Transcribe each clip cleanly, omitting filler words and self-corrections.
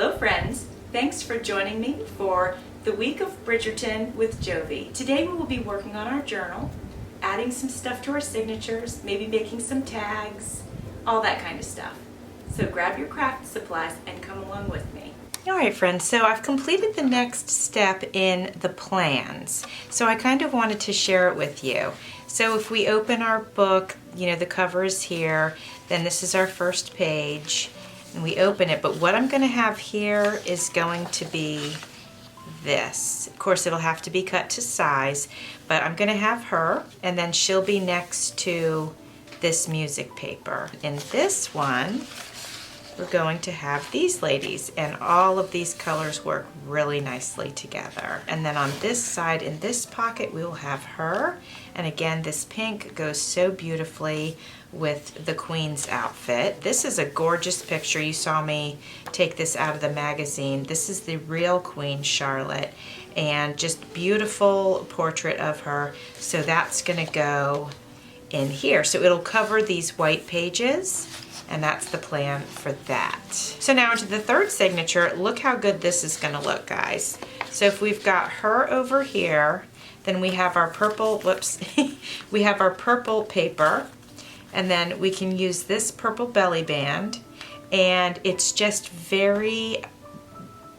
Hello friends, thanks for joining me for the week of Bridgerton with Jovi. Today we will be working on our journal, adding some stuff to our signatures, maybe making some tags, all that kind of stuff. So grab your craft supplies and come along with me. Alright friends, so I've completed the next step in the plans. So I kind of wanted to share it with you. So if we open our book, you know, the cover is here, then this is our first page, and we open it. But what I'm going to have here is going to be this. Of course, it'll have to be cut to size, but I'm going to have her, and then she'll be next to this music paper. In this one, we're going to have these ladies, and all of these colors work really nicely together. And then on this side, in this pocket, we will have her. And again, this pink goes so beautifully with the Queen's outfit. This is a gorgeous picture. You saw me take this out of the magazine. This is the real Queen Charlotte, and just beautiful portrait of her. So that's gonna go in here. So it'll cover these white pages, and that's the plan for that. So now into the third signature. Look how good this is gonna look, guys. So if we've got her over here, then we have our purple, whoops, we have our purple paper, and then we can use this purple belly band, and it's just very,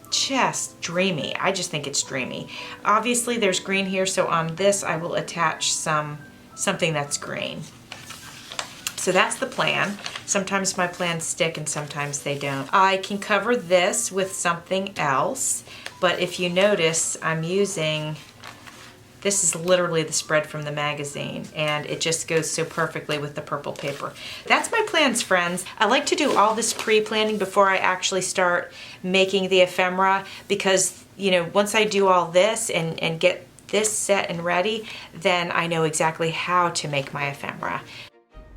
just dreamy. I just think it's dreamy. Obviously there's green here, so on this I will attach something that's green. So that's the plan. Sometimes my plans stick and sometimes they don't. I can cover this with something else, but if you notice, I'm using, this is literally the spread from the magazine, and it just goes so perfectly with the purple paper. That's my plans, friends. I like to do all this pre-planning before I actually start making the ephemera, because, you know, once I do all this and get this set and ready, then I know exactly how to make my ephemera.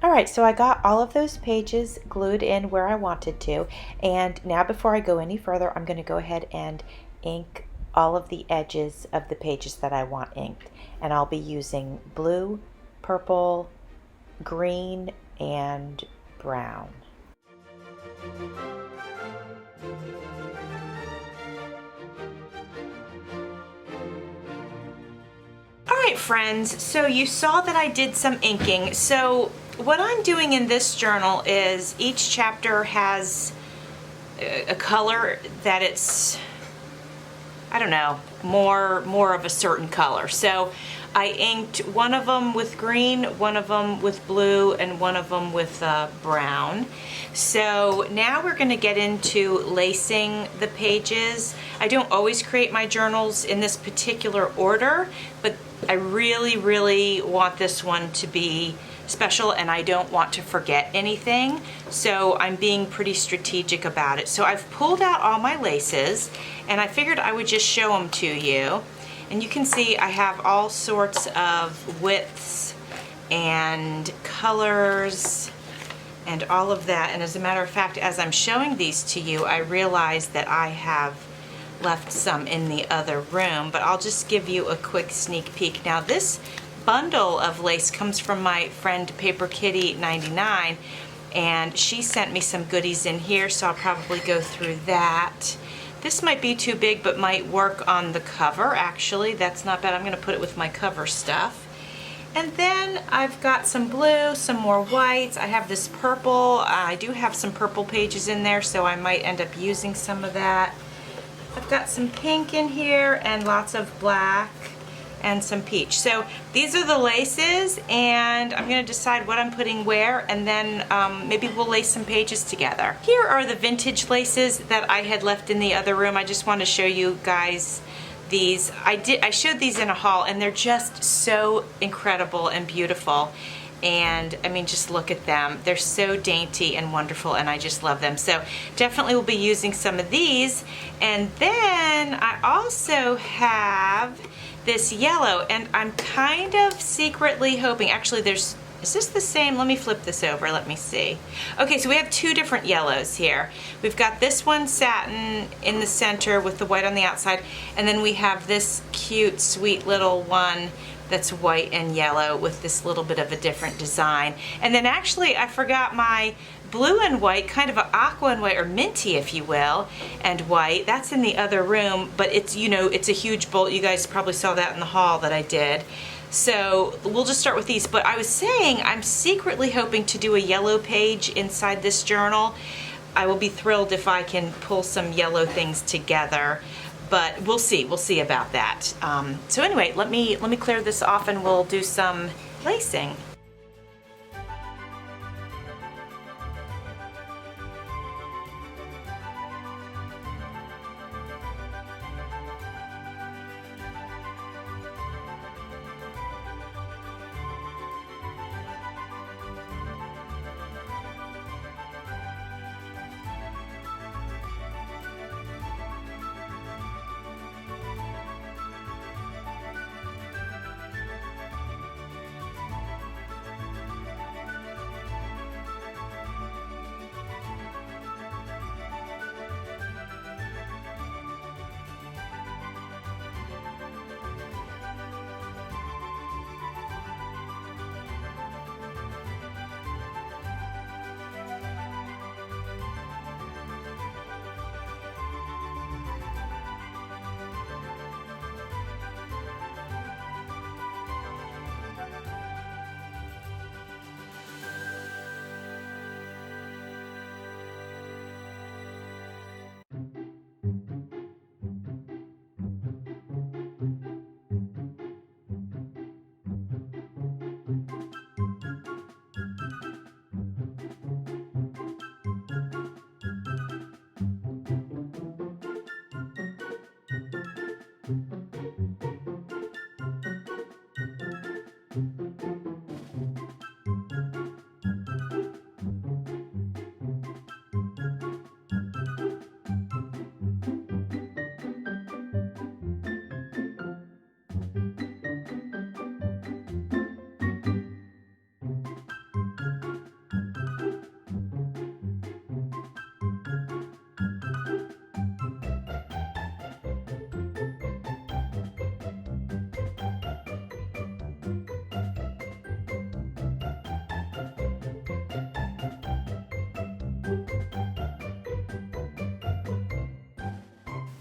Alright, so I got all of those pages glued in where I wanted to, and now before I go any further, I'm going to go ahead and ink all of the edges of the pages that I want inked. And I'll be using blue, purple, green, and brown. Alright friends, so you saw that I did some inking. So what I'm doing in this journal is each chapter has a color that it's, I don't know, more of a certain color. So I inked one of them with green, one of them with blue, and one of them with brown. So now we're going to get into lacing the pages. I don't always create my journals in this particular order, but I really want this one to be special, and I don't want to forget anything, so I'm being pretty strategic about it. So I've pulled out all my laces, and I figured I would just show them to you. And you can see I have all sorts of widths and colors and all of that. And as a matter of fact, as I'm showing these to you, I realize that I have left some in the other room, but I'll just give you a quick sneak peek. Now this bundle of lace comes from my friend Paper Kitty 99, and she sent me some goodies in here, so I'll probably go through that. This might be too big, but might work on the cover. Actually, that's not bad. I'm going to put it with my cover stuff. And then I've got some blue, some more whites. I have this purple. I do have some purple pages in there, so I might end up using some of that. I've got some pink in here and lots of black and some peach. So these are the laces, and I'm going to decide what I'm putting where, and then maybe we'll lace some pages together. Here are the vintage laces that I had left in the other room. I just want to show you guys these. I showed these in a haul, and they're just so incredible and beautiful. And I mean, just look at them. They're so dainty and wonderful, and I just love them. So definitely will be using some of these. And then I also have this yellow, and I'm kind of secretly hoping, actually is this the same? Let me flip this over, let me see. Okay, so we have two different yellows here. We've got this one satin in the center with the white on the outside, and then we have this cute, sweet little one that's white and yellow with this little bit of a different design. And then actually I forgot my blue and white, kind of an aqua and white, or minty if you will, and white. That's in the other room, but it's, you know, it's a huge bolt. You guys probably saw that in the haul that I did. So we'll just start with these. But I was saying I'm secretly hoping to do a yellow page inside this journal. I will be thrilled if I can pull some yellow things together, but we'll see about that. So anyway, let me clear this off and we'll do some lacing.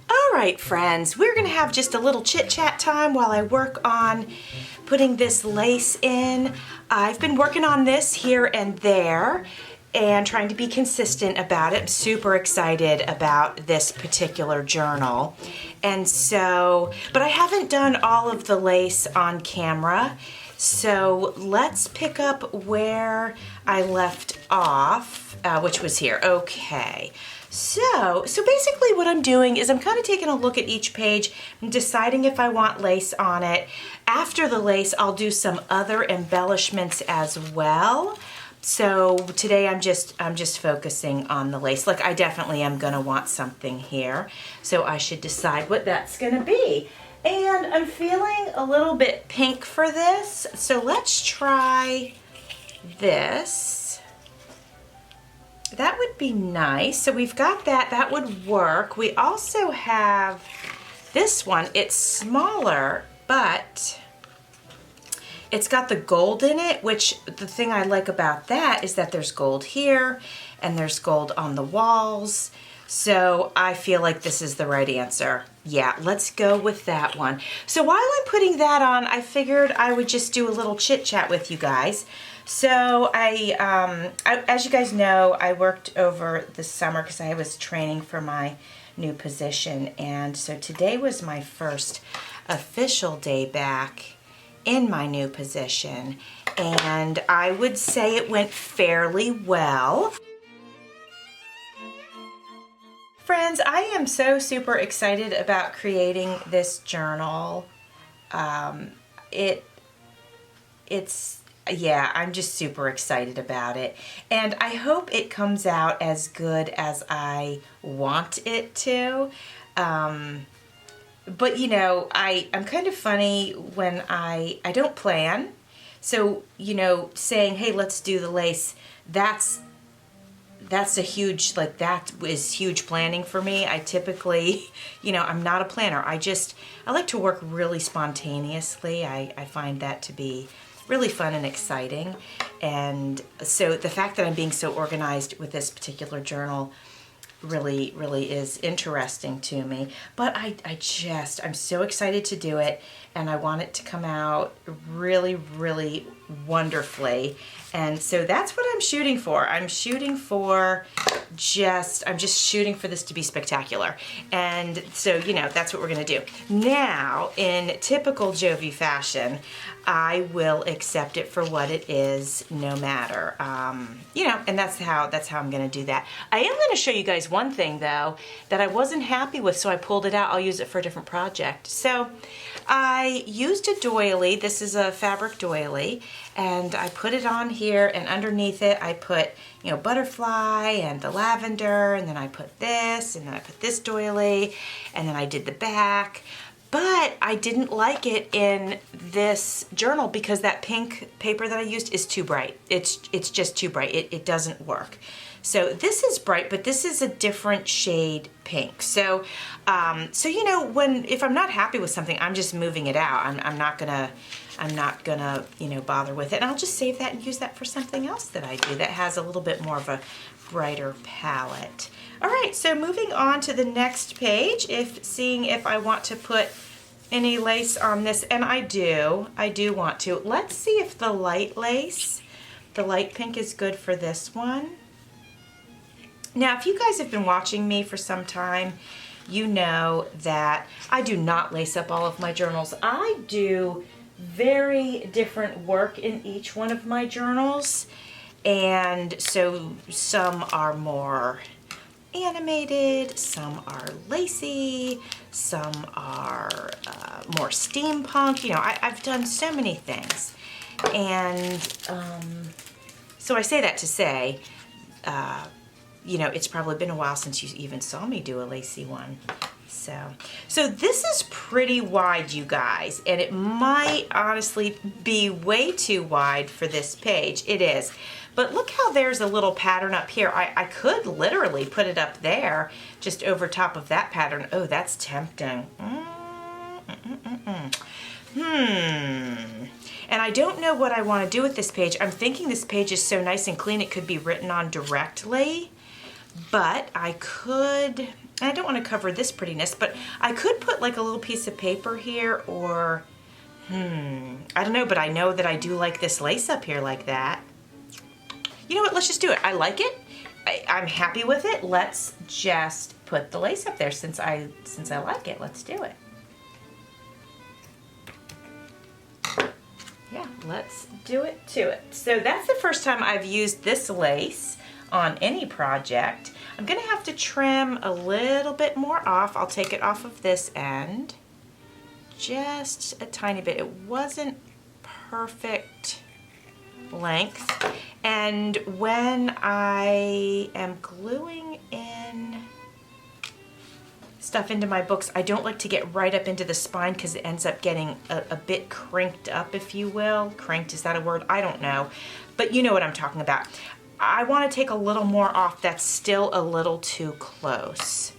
All right, friends, we're gonna have just a little chit chat time while I work on putting this lace in. I've been working on this here and there and trying to be consistent about it. I'm super excited about this particular journal. And so, but I haven't done all of the lace on camera. So let's pick up where I left off, which was here. Okay. So basically what I'm doing is I'm kind of taking a look at each page and deciding if I want lace on it. After the lace, I'll do some other embellishments as well. So today I'm just focusing on the lace. Like I definitely am gonna want something here. So I should decide what that's gonna be. And I'm feeling a little bit pink for this. So let's try this. That would be nice. So we've got that. That would work. We also have this one. It's smaller, but it's got the gold in it, which the thing I like about that is that there's gold here and there's gold on the walls. So I feel like this is the right answer. Yeah, let's go with that one. So while I'm putting that on, I figured I would just do a little chit chat with you guys. So as you guys know, I worked over the summer because I was training for my new position. And so today was my first official day back in my new position. And I would say it went fairly well. Friends, I am so super excited about creating this journal. Yeah, I'm just super excited about it. And I hope it comes out as good as I want it to. But you know, I'm kind of funny when I don't plan. So, you know, saying, hey, let's do the lace, that's a huge, like that is huge planning for me. I typically, you know, I'm not a planner. I like to work really spontaneously. I find that to be really fun and exciting. And so the fact that I'm being so organized with this particular journal really is interesting to me. But I'm so excited to do it, and I want it to come out really wonderfully. And so that's what I'm shooting for. I'm just shooting for this to be spectacular. And so, you know, that's what we're gonna do. Now, in typical Jovi fashion, I will accept it for what it is, no matter, you know, and that's how I'm gonna do that. I am gonna show you guys one thing though that I wasn't happy with, so I pulled it out. I'll use it for a different project. So I used a doily. This is a fabric doily, and I put it on here, and underneath it I put, you know, butterfly and the lavender, and then I put this, and then I put this doily, and then I did the back. But I didn't like it in this journal because that pink paper that I used is too bright. It's just too bright. It doesn't work. So this is bright, but this is a different shade pink. So, you know, if I'm not happy with something, I'm just moving it out. I'm not gonna, you know, bother with it. And I'll just save that and use that for something else that I do that has a little bit more of a brighter palette. All right, so moving on to the next page, seeing if I want to put any lace on this, and I do want to. Let's see if the light lace, the light pink, is good for this one. Now, if you guys have been watching me for some time, you know that I do not lace up all of my journals. I do very different work in each one of my journals, and so some are more animated, some are lacy, some are more steampunk. You know, I've done so many things, and so I say that to say, you know, it's probably been a while since you even saw me do a lacy one. So this is pretty wide, you guys, and it might honestly be way too wide for this page. It is. But look how there's a little pattern up here. I could literally put it up there, just over top of that pattern. Oh, that's tempting. And I don't know what I want to do with this page. I'm thinking this page is so nice and clean it could be written on directly. But I could, I don't want to cover this prettiness, but I could put like a little piece of paper here, or, I don't know, but I know that I do like this lace up here like that. You know what, let's just do it. I like it. I'm happy with it. Let's just put the lace up there since I like it. Let's do it. Yeah, let's do it to it. So that's the first time I've used this lace on any project. I'm gonna have to trim a little bit more off. I'll take it off of this end, just a tiny bit. It wasn't perfect length, and when I am gluing in stuff into my books, I don't like to get right up into the spine because it ends up getting a bit crinked up, if you will. Crinked, is that a word? I don't know, but you know what I'm talking about. I want to take a little more off. That's still a little too close.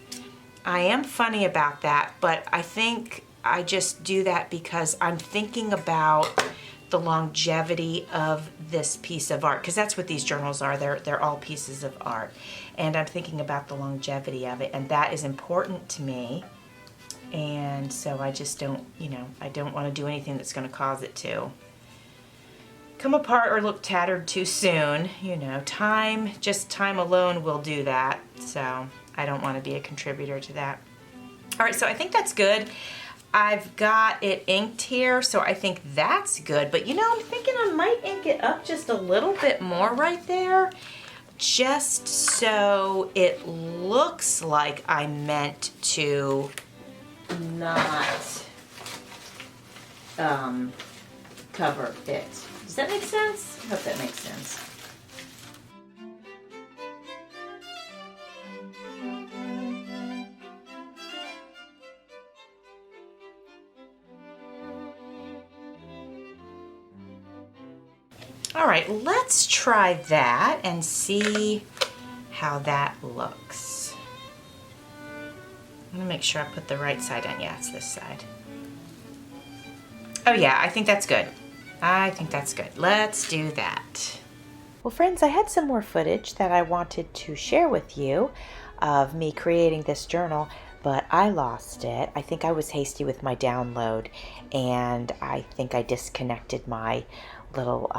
I am funny about that, but I think I just do that because I'm thinking about the longevity of this piece of art, because that's what these journals are. They're all pieces of art, and I'm thinking about the longevity of it, and that is important to me. And so I just don't, you know, I don't want to do anything that's going to cause it to come apart or look tattered too soon. You know, just time alone will do that. So I don't want to be a contributor to that. All right, so I think that's good. I've got it inked here, so I think that's good. But you know, I'm thinking I might ink it up just a little bit more right there, just so it looks like I meant to not cover it. Does that make sense? I hope that makes sense. All right, let's try that and see how that looks. I'm gonna make sure I put the right side on. Yeah, it's this side. Oh yeah, I think that's good. I think that's good. Let's do that. Well, friends, I had some more footage that I wanted to share with you of me creating this journal, but I lost it. I think I was hasty with my download, and I think I disconnected my little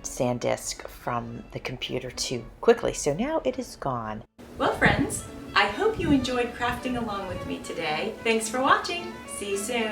SanDisk from the computer too quickly, so now it is gone. Well, friends, I hope you enjoyed crafting along with me today. Thanks for watching. See you soon.